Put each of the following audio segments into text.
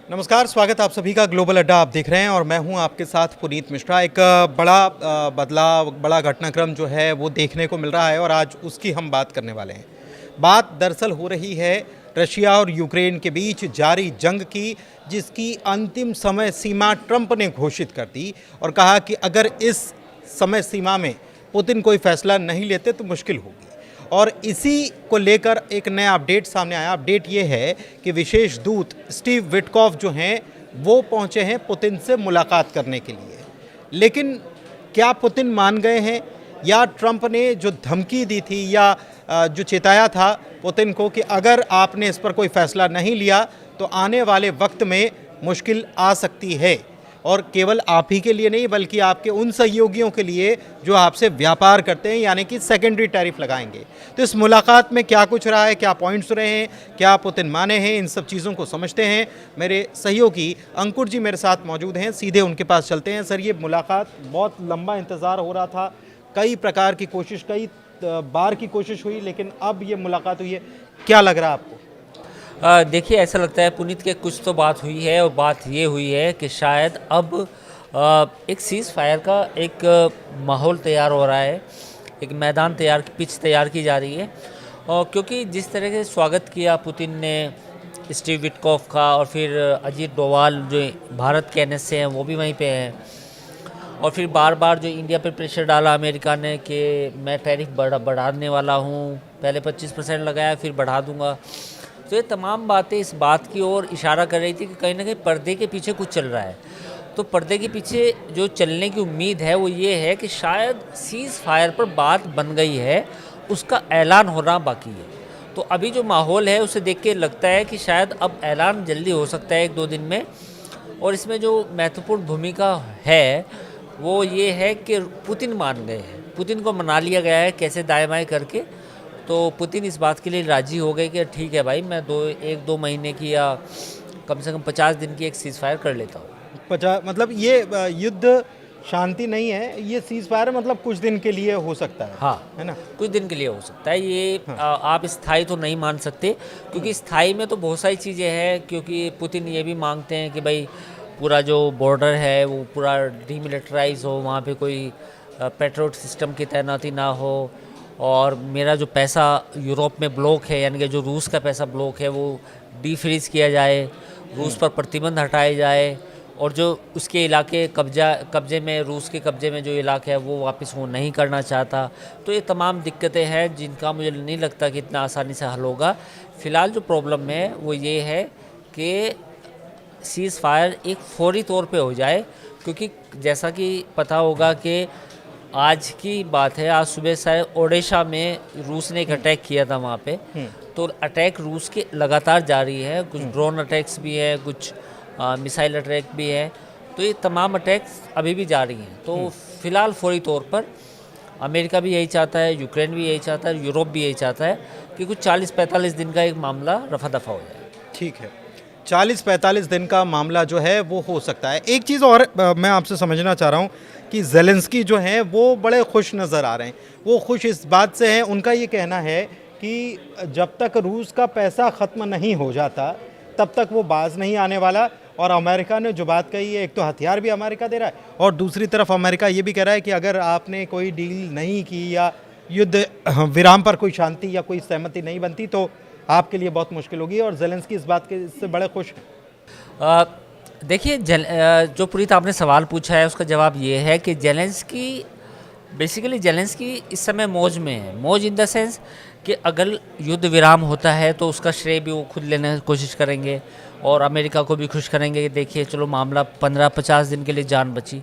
नमस्कार, स्वागत आप सभी का ग्लोबल अड्डा आप देख रहे हैं और मैं हूं आपके साथ पुनीत मिश्रा। एक बदलाव, बड़ा घटनाक्रम जो है वो देखने को मिल रहा है और आज उसकी हम बात करने वाले हैं। बात दरअसल हो रही है रशिया और यूक्रेन के बीच जारी जंग की, जिसकी अंतिम समय सीमा ट्रंप ने घोषित कर दी और कहा कि अगर इस समय सीमा में पुतिन कोई फैसला नहीं लेते तो मुश्किल होगी। और इसी को लेकर एक नया अपडेट सामने आया। अपडेट ये है कि विशेष दूत स्टीव विटकॉफ जो हैं वो पहुंचे हैं पुतिन से मुलाकात करने के लिए। लेकिन क्या पुतिन मान गए हैं या ट्रंप ने जो धमकी दी थी या जो चेताया था पुतिन को कि अगर आपने इस पर कोई फैसला नहीं लिया तो आने वाले वक्त में मुश्किल आ सकती है, और केवल आप ही के लिए नहीं बल्कि आपके उन सहयोगियों के लिए जो आपसे व्यापार करते हैं, यानी कि सेकेंडरी टैरिफ लगाएंगे। तो इस मुलाकात में क्या कुछ रहा है, क्या पॉइंट्स रहे हैं, क्या पुतिन माने हैं, इन सब चीज़ों को समझते हैं। मेरे सहयोगी अंकुर जी मेरे साथ मौजूद हैं, सीधे उनके पास चलते हैं। सर, ये मुलाकात बहुत लंबा इंतज़ार हो रहा था, कई प्रकार की कोशिश, कई बार की कोशिश हुई, लेकिन अब ये मुलाकात हुई है। क्या लग रहा है आपको? देखिए, ऐसा लगता है पुनीत के कुछ तो बात हुई है और बात ये हुई है कि शायद अब एक सीज़ फायर का एक माहौल तैयार हो रहा है, एक मैदान तैयार, पिच तैयार की जा रही है। और क्योंकि जिस तरह से स्वागत किया पुतिन ने स्टीव विटकॉफ का, और फिर अजीत डोवाल जो भारत के एनएस से हैं वो भी वहीं पे हैं, और फिर बार बार जो इंडिया पे प्रेशर डाला अमेरिका ने कि मैं टैरिफ बढ़ाने वाला हूँ, पहले 25% लगाया फिर बढ़ा दूँगा। तो ये तमाम बातें इस बात की ओर इशारा कर रही थी कि कहीं ना कहीं पर्दे के पीछे कुछ चल रहा है। तो पर्दे के पीछे जो चलने की उम्मीद है वो ये है कि शायद सीज़ फायर पर बात बन गई है, उसका ऐलान होना बाकी है। तो अभी जो माहौल है उसे देख के लगता है कि शायद अब ऐलान जल्दी हो सकता है 1-2 दिन में। और इसमें जो महत्वपूर्ण भूमिका है वो ये है कि पुतिन मान गए हैं, पुतिन को मना लिया गया है कैसे दाएँ बाएँ करके। तो पुतिन इस बात के लिए राज़ी हो गए कि ठीक है भाई, मैं 1-2 महीने की या कम से कम 50 दिन की एक सीज़ फायर कर लेता हूँ। 50 मतलब ये युद्ध शांति नहीं है, ये सीज़ फायर मतलब कुछ दिन के लिए हो सकता है। हाँ, है ना? कुछ दिन के लिए हो सकता है ये। हाँ। आप स्थायी तो नहीं मान सकते, क्योंकि स्थायी में तो बहुत सारी चीज़ें हैं। क्योंकि पुतिन ये भी मांगते हैं कि भाई पूरा जो बॉर्डर है वो पूरा डीमिलिटराइज हो, वहाँ पे कोई पेट्रोल सिस्टम की तैनाती ना हो, और मेरा जो पैसा यूरोप में ब्लॉक है, यानी कि जो रूस का पैसा ब्लॉक है वो डीफ्रीज किया जाए, रूस पर प्रतिबंध हटाए जाए, और जो उसके इलाके कब्जे में, रूस के कब्जे में जो इलाका है वो वापस वो नहीं करना चाहता। तो ये तमाम दिक्कतें हैं जिनका मुझे नहीं लगता कि इतना आसानी से हल होगा। फ़िलहाल जो प्रॉब्लम है वो ये है कि सीज़ फायर एक फौरी तौर पे हो जाए, क्योंकि जैसा कि पता होगा कि आज की बात है, आज सुबह शायद ओडिशा में रूस ने एक अटैक किया था वहाँ पे। तो अटैक रूस के लगातार जारी है, कुछ ड्रोन अटैक्स भी है, कुछ मिसाइल अटैक भी है। तो ये तमाम अटैक्स अभी भी जारी हैं। तो फिलहाल फौरी तौर पर अमेरिका भी यही चाहता है, यूक्रेन भी यही चाहता है, यूरोप भी यही चाहता है कि कुछ 40-45 दिन का एक मामला रफा दफा हो जाए। ठीक है, 40-45 दिन का मामला जो है वो हो सकता है। एक चीज़ और मैं आपसे समझना चाह रहा हूँ कि ज़ेलेंस्की जो हैं वो बड़े खुश नज़र आ रहे हैं। वो खुश इस बात से हैं, उनका ये कहना है कि जब तक रूस का पैसा ख़त्म नहीं हो जाता तब तक वो बाज नहीं आने वाला। और अमेरिका ने जो बात कही है, एक तो हथियार भी अमेरिका दे रहा है और दूसरी तरफ अमेरिका ये भी कह रहा है कि अगर आपने कोई डील नहीं की या युद्ध विराम पर कोई शांति या कोई सहमति नहीं बनती तो आपके लिए बहुत मुश्किल होगी। और ज़ेलेंस्की इस बात के इससे बड़े खुश हैं। देखिए, जो पुनीत आपने सवाल पूछा है उसका जवाब ये है कि जेलेंस्की इस समय मौज में है। मौज इन द सेंस कि अगर युद्ध विराम होता है तो उसका श्रेय भी वो खुद लेने की कोशिश करेंगे और अमेरिका को भी खुश करेंगे कि देखिए चलो मामला 15-50 दिन के लिए जान बची।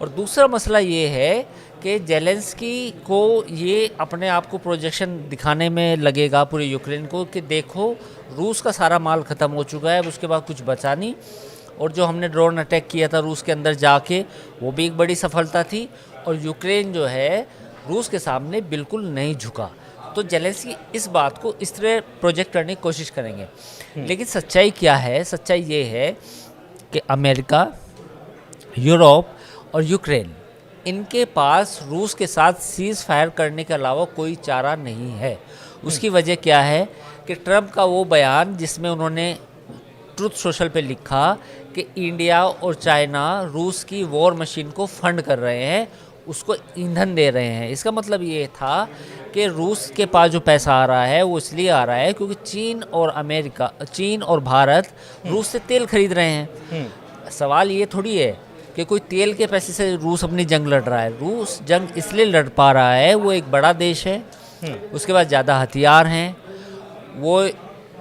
और दूसरा मसला ये है कि जेलेंस्की को ये अपने आप को प्रोजेक्शन दिखाने में लगेगा पूरे यूक्रेन को कि देखो रूस का सारा माल ख़त्म हो चुका है, उसके बाद कुछ बचा नहीं। और जो हमने ड्रोन अटैक किया था रूस के अंदर जाके, वो भी एक बड़ी सफलता थी। और यूक्रेन जो है रूस के सामने बिल्कुल नहीं झुका। तो जेलेंस्की इस बात को इस तरह प्रोजेक्ट करने की कोशिश करेंगे। लेकिन सच्चाई क्या है? सच्चाई ये है कि अमेरिका, यूरोप और यूक्रेन, इनके पास रूस के साथ सीज़ फायर करने के अलावा कोई चारा नहीं है। उसकी वजह क्या है कि ट्रंप का वो बयान जिसमें उन्होंने ट्रुथ सोशल पे लिखा कि इंडिया और चाइना रूस की वॉर मशीन को फंड कर रहे हैं, उसको ईंधन दे रहे हैं। इसका मतलब ये था कि रूस के पास जो पैसा आ रहा है वो इसलिए आ रहा है क्योंकि चीन और भारत रूस से तेल खरीद रहे हैं। सवाल ये थोड़ी है कि कोई तेल के पैसे से रूस अपनी जंग लड़ रहा है। रूस जंग इसलिए लड़ पा रहा है, वो एक बड़ा देश है, उसके पास ज़्यादा हथियार हैं, वो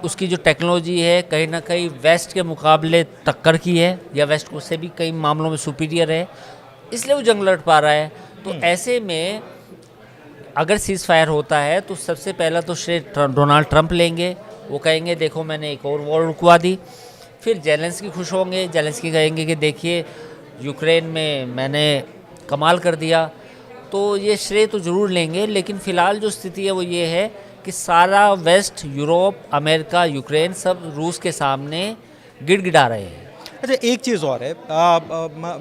उसकी जो टेक्नोलॉजी है कहीं ना कहीं वेस्ट के मुकाबले टक्कर की है, या वेस्ट को से भी कई मामलों में सुपीरियर है, इसलिए वो जंग लड़ पा रहा है। तो ऐसे में अगर सीज़ फायर होता है तो सबसे पहला तो श्रेय डोनाल्ड ट्रंप लेंगे। वो कहेंगे देखो मैंने एक और वॉर रुकवा दी। फिर जेलेंस्की खुश होंगे, जेलेंस्की कहेंगे कि देखिए यूक्रेन में मैंने कमाल कर दिया। तो ये श्रेय तो ज़रूर लेंगे, लेकिन फ़िलहाल जो स्थिति है वो ये है कि सारा वेस्ट, यूरोप, अमेरिका, यूक्रेन सब रूस के सामने गिड़गिड़ा रहे हैं। अच्छा, एक चीज़ और है,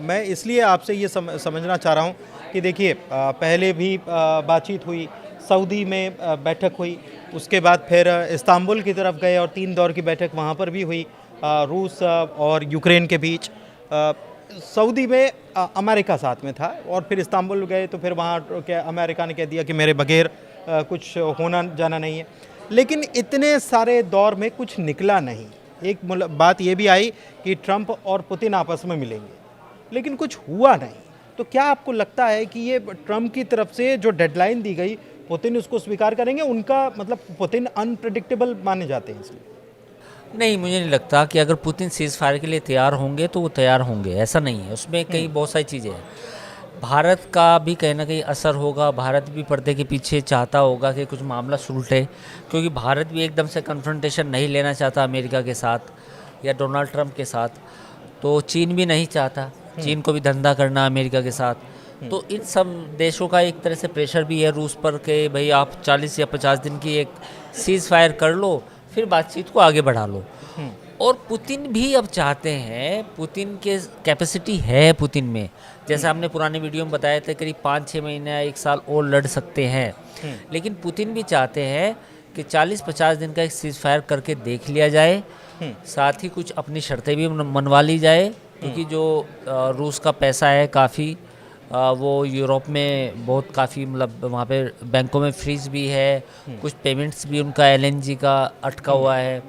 मैं इसलिए आपसे ये समझना चाह रहा हूँ कि देखिए पहले भी बातचीत हुई, सऊदी में बैठक हुई, उसके बाद फिर इस्तांबुल की तरफ गए और 3 दौर की बैठक वहाँ पर भी हुई रूस और यूक्रेन के बीच। सऊदी में अमेरिका साथ में था और फिर इस्तांबुल गए तो फिर वहाँ क्या अमेरिका ने कह दिया कि मेरे बगैर कुछ होना जाना नहीं है। लेकिन इतने सारे दौर में कुछ निकला नहीं। एक बात ये भी आई कि ट्रंप और पुतिन आपस में मिलेंगे, लेकिन कुछ हुआ नहीं। तो क्या आपको लगता है कि ये ट्रंप की तरफ से जो डेडलाइन दी गई, पुतिन उसको स्वीकार करेंगे? उनका मतलब पुतिन अनप्रेडिक्टेबल माने जाते हैं इसलिए। नहीं, मुझे नहीं लगता कि अगर पुतिन सीज़ फायर के लिए तैयार होंगे तो वो तैयार होंगे, ऐसा नहीं है। उसमें कई बहुत सारी चीज़ें हैं। भारत का भी कहीं ना कहीं असर होगा। भारत भी पर्दे के पीछे चाहता होगा कि कुछ मामला सुलटे, क्योंकि भारत भी एकदम से कन्फ्रंटेशन नहीं लेना चाहता अमेरिका के साथ या डोनाल्ड ट्रंप के साथ। तो चीन भी नहीं चाहता, चीन को भी धंधा करना अमेरिका के साथ। तो इन सब देशों का एक तरह से प्रेशर भी है रूस पर कि भाई आप 40 या 50 दिन की एक सीज़ फायर कर लो, फिर बातचीत को आगे बढ़ा लो। और पुतिन भी अब चाहते हैं, पुतिन के कैपेसिटी है पुतिन में, जैसे हमने पुराने वीडियो में बताया था, करीब 5-6 महीने या 1 साल और लड़ सकते हैं। लेकिन पुतिन भी चाहते हैं कि 40-50 दिन का एक सीज़ फायर करके देख लिया जाए, साथ ही कुछ अपनी शर्तें भी मनवा ली जाए, क्योंकि जो रूस का पैसा है काफ़ी, वो यूरोप में बहुत काफ़ी, मतलब वहाँ पे बैंकों में फ्रीज भी है, कुछ पेमेंट्स भी उनका LNG का अटका हुआ है,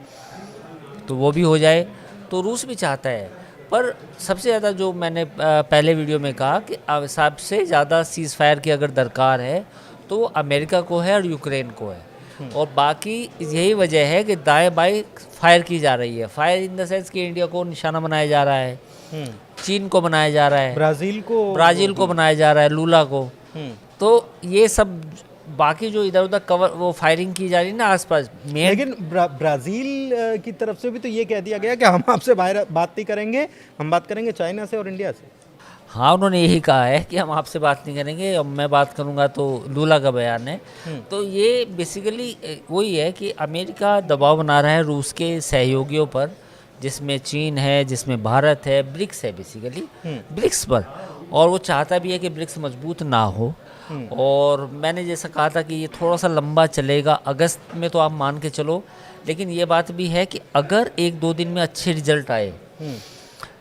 तो वो भी हो जाए। तो रूस भी चाहता है, पर सबसे ज़्यादा जो मैंने पहले वीडियो में कहा कि सबसे ज़्यादा सीज़ फायर की अगर दरकार है तो वो अमेरिका को है और यूक्रेन को है। और बाकी यही वजह है कि दाएं बाएं फायर की जा रही है। फायर इन द सेंस कि इंडिया को निशाना बनाया जा रहा है, चीन को बनाया जा रहा है, ब्राज़ील को बनाया जा रहा है, लूला को। तो ये सब बाकी जो इधर उधर कवर वो फायरिंग की जा रही है ना आसपास में। लेकिन ब्राज़ील की तरफ से भी तो ये कह दिया गया कि हम आपसे बात नहीं करेंगे, हम बात करेंगे चाइना से और इंडिया से। हाँ, उन्होंने यही कहा है कि हम आपसे बात नहीं करेंगे, अब मैं बात करूंगा, तो लूला का बयान है। तो ये बेसिकली वही है कि अमेरिका दबाव बना रहा है रूस के सहयोगियों पर, जिसमें चीन है, जिसमें भारत है, ब्रिक्स है बेसिकली, ब्रिक्स पर। और वो चाहता भी है कि ब्रिक्स मजबूत ना हो। और मैंने जैसा कहा था कि ये थोड़ा सा लंबा चलेगा, अगस्त में तो आप मान के चलो। लेकिन ये बात भी है कि अगर 1-2 दिन में अच्छे रिजल्ट आए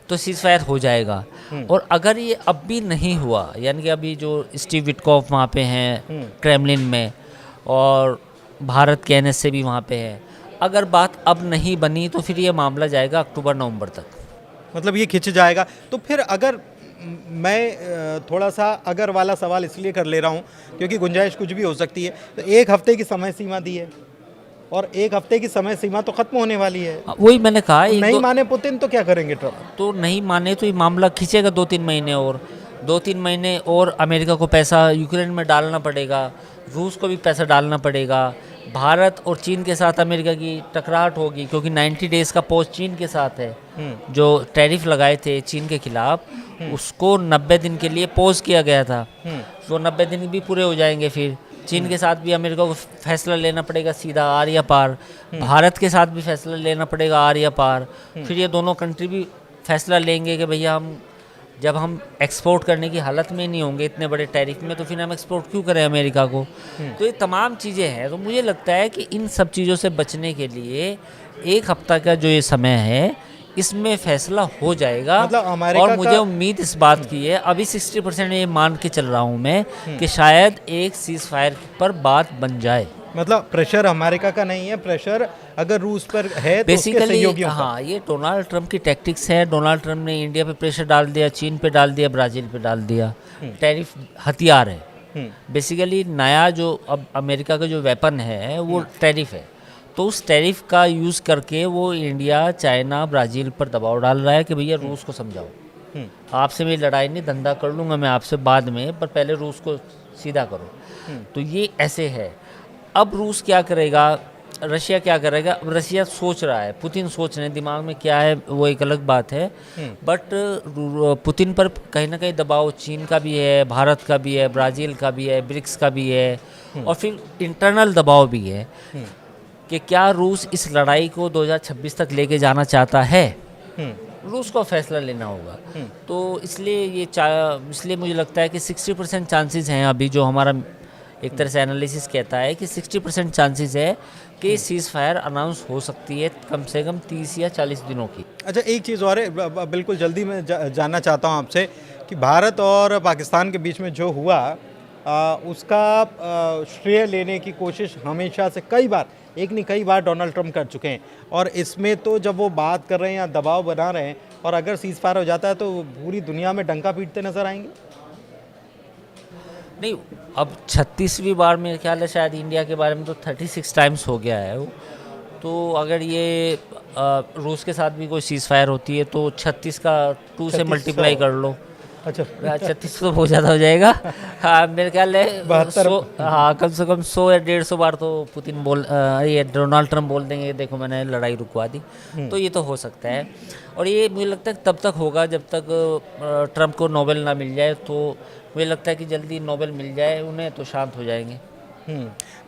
तो सीज़ फायर हो जाएगा। और अगर ये अब भी नहीं हुआ, यानी कि अभी जो स्टीव विटकॉफ वहाँ पे हैं क्रेमलिन में, और भारत के NSA भी वहाँ पे है, अगर बात अब नहीं बनी तो फिर ये मामला जाएगा अक्टूबर-नवंबर तक। मतलब ये खिंच जाएगा। तो फिर अगर मैं थोड़ा सा अगर वाला सवाल इसलिए कर ले रहा हूँ क्योंकि गुंजाइश कुछ भी हो सकती है। तो 1 हफ्ते की समय सीमा दी है और 1 हफ्ते की समय सीमा तो खत्म होने वाली है। वही मैंने कहा, नहीं माने पुतिन तो क्या करेंगे ट्रंप? तो नहीं माने तो ये मामला खींचेगा 2-3 महीने और। 2-3 महीने और अमेरिका को पैसा यूक्रेन में डालना पड़ेगा, रूस को भी पैसा डालना पड़ेगा, भारत और चीन के साथ अमेरिका की टकराहट होगी, क्योंकि 90 डेज़ का पॉज चीन के साथ है। जो टैरिफ लगाए थे चीन के खिलाफ, उसको 90 दिन के लिए पॉज किया गया था। वो 90 दिन भी पूरे हो जाएंगे, फिर चीन के साथ भी अमेरिका को फैसला लेना पड़ेगा सीधा आर या पार, भारत के साथ भी फैसला लेना पड़ेगा आर या पार। फिर ये दोनों कंट्री भी फैसला लेंगे कि भैया हम जब हम एक्सपोर्ट करने की हालत में नहीं होंगे इतने बड़े टैरिफ में, तो फिर हम एक्सपोर्ट क्यों करें अमेरिका को। तो ये तमाम चीज़ें हैं। तो मुझे लगता है कि इन सब चीज़ों से बचने के लिए 1 हफ्ता का जो ये समय है, इसमें फैसला हो जाएगा। मतलब अमेरिका और मुझे का- उम्मीद इस बात की है, अभी 60% ये मान के चल रहा हूँ मैं कि शायद एक सीज फायर पर बात बन जाए। मतलब प्रेशर अमेरिका का नहीं है, प्रेशर अगर रूस पर है तो उसके बेसिकली सहयोगियों पर। हाँ, ये डोनाल्ड ट्रंप की टैक्टिक्स है। डोनाल्ड ट्रंप ने इंडिया पे प्रेशर डाल दिया, चीन पे डाल दिया, ब्राज़ील पे डाल दिया। टैरिफ हथियार है बेसिकली। नया जो अब अमेरिका का जो वेपन है वो टैरिफ है। तो उस टैरिफ का यूज़ करके वो इंडिया, चाइना, ब्राज़ील पर दबाव डाल रहा है कि भैया रूस को समझाओ, आपसे मेरी लड़ाई नहीं, धंधा कर लूँगा मैं आपसे बाद में, पर पहले रूस को सीधा करो। तो ये ऐसे है। अब रूस क्या करेगा, रशिया क्या करेगा? अब रशिया सोच रहा है, पुतिन सोच रहे हैं, दिमाग में क्या है वो एक अलग बात है। बट पुतिन पर कहीं ना कहीं दबाव चीन का भी है, भारत का भी है, ब्राज़ील का भी है, ब्रिक्स का भी है, और फिर इंटरनल दबाव भी है कि क्या रूस इस लड़ाई को 2026 तक लेके जाना चाहता है। रूस को फैसला लेना होगा। तो इसलिए मुझे लगता है कि 60% चांसेस हैं अभी, जो हमारा एक तरह से एनालिसिस कहता है कि 60% चांसेस है कि सीज़ फायर अनाउंस हो सकती है कम से कम 30 या 40 दिनों की। अच्छा, एक चीज़ और है, बिल्कुल जल्दी मैं जानना चाहता हूँ आपसे कि भारत और पाकिस्तान के बीच में जो हुआ उसका श्रेय लेने की कोशिश हमेशा से कई बार, एक नहीं कई बार डोनाल्ड ट्रंप कर चुके हैं। और इसमें तो जब वो बात कर रहे हैं या दबाव बना रहे हैं और अगर सीज़ फायर हो जाता है तो पूरी दुनिया में डंका पीटते नजर आएंगे। नहीं, अब 36वीं बार मेरे ख्याल है शायद इंडिया के बारे में तो 36 टाइम्स हो गया है वो। तो अगर ये रूस के साथ भी कोई सीज़ फायर होती है तो 36 का 2 से 3600 मल्टीप्लाई कर लो। अच्छा 36 तो बहुत ज़्यादा हो जाएगा। हाँ, मेरे ख्याल है 72 हाँ, कम से कम 100 या 150 बार तो पुतिन ये डोनाल्ड ट्रंप बोल देंगे देखो मैंने लड़ाई रुकवा दी। तो ये तो हो सकता है। और ये मुझे लगता है तब तक होगा जब तक ट्रंप को नोबेल ना मिल जाए। तो मुझे लगता है कि जल्दी नोबेल मिल जाए उन्हें तो शांत हो जाएंगे।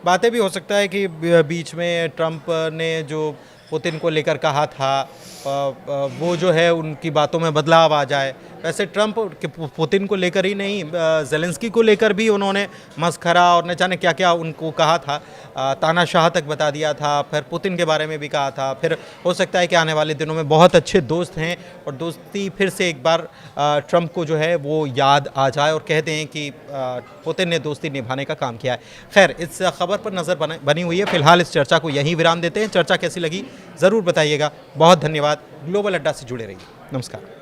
बातें भी हो सकता है कि बीच में ट्रंप ने जो पुतिन को लेकर कहा था वो जो है उनकी बातों में बदलाव आ जाए। वैसे ट्रंप पुतिन को लेकर ही नहीं, ज़ेलेंस्की को लेकर भी उन्होंने मस्खरा और न जाने क्या क्या उनको कहा था, तानाशाह तक बता दिया था, फिर पुतिन के बारे में भी कहा था। फिर हो सकता है कि आने वाले दिनों में बहुत अच्छे दोस्त हैं और दोस्ती फिर से एक बार ट्रंप को जो है वो याद आ जाए और कहते हैं कि पुतिन ने दोस्ती निभाने का काम किया है। खैर, इस खबर पर नज़र बनी हुई है। फिलहाल इस चर्चा को यहीं विराम देते हैं। चर्चा कैसी लगी ज़रूर बताइएगा। बहुत धन्यवाद। ग्लोबल अड्डा से जुड़े रहिए। नमस्कार।